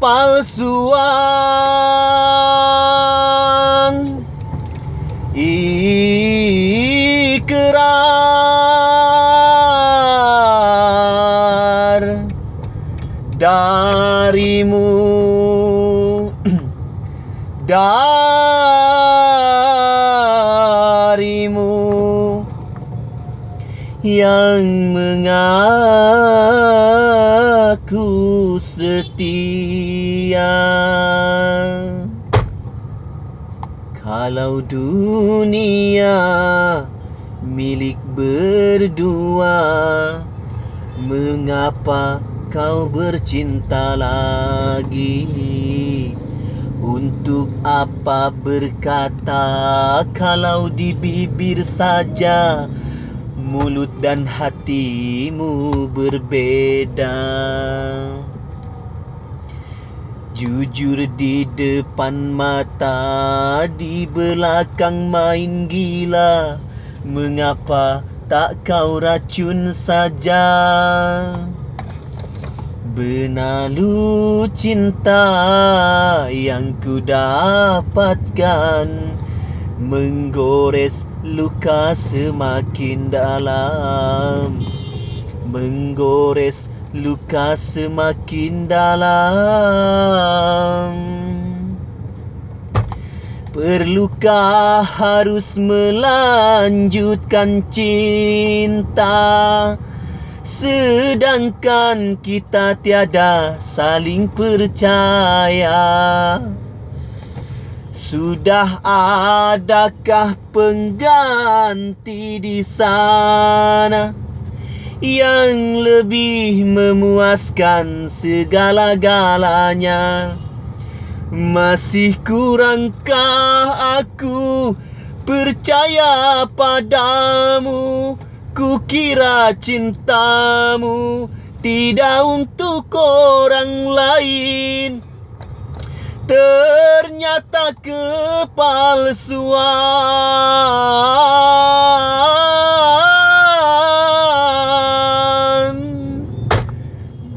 kepalsuan, ikrar darimu, darimu yang mengaku setia. Kalau dunia milik berdua, mengapa kau bercinta lagi? Untuk apa berkata kalau di bibir saja mulut dan hatimu berbeda? Jujur di depan mata, di belakang main gila. Mengapa tak kau racun saja? Benalu cinta yang ku dapatkan, menggores luka semakin dalam, menggores luka semakin dalam. Perlukah harus melanjutkan cinta, sedangkan kita tiada saling percaya? Sudah adakah pengganti di sana yang lebih memuaskan segala-galanya? Masih kurangkah aku percaya padamu? Kukira cintamu tidak untuk orang lain, ternyata kepalsuan.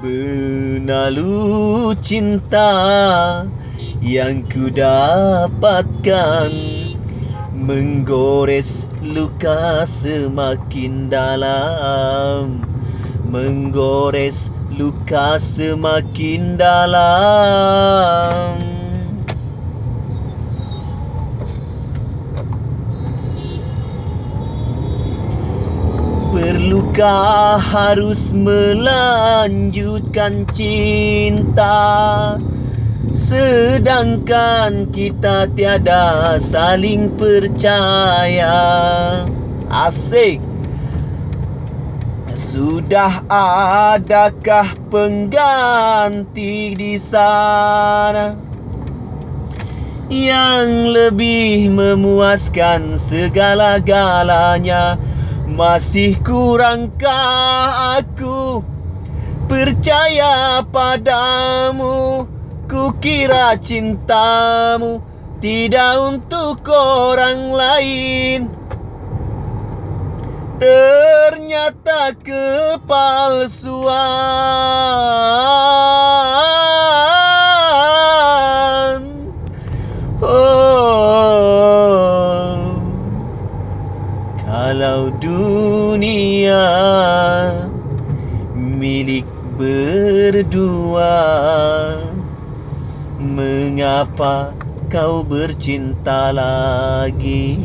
Benalu cinta yang ku dapatkan, menggores luka semakin dalam, menggores luka semakin dalam. Perlukah harus melanjutkan cinta, sedangkan kita tiada saling percaya? Asik. Sudah adakah pengganti di sana yang lebih memuaskan segala-galanya? Masih kurangkah aku percaya padamu? Kukira cintamu tidak untuk orang lain, ternyata kepalsuan. Oh, kalau dunia milik berdua, mengapa kau bercinta lagi?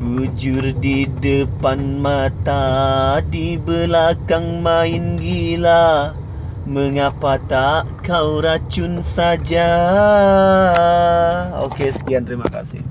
Bujur di depan mata, di belakang main gila. Mengapa tak kau racun saja? Oke, sekian, terima kasih.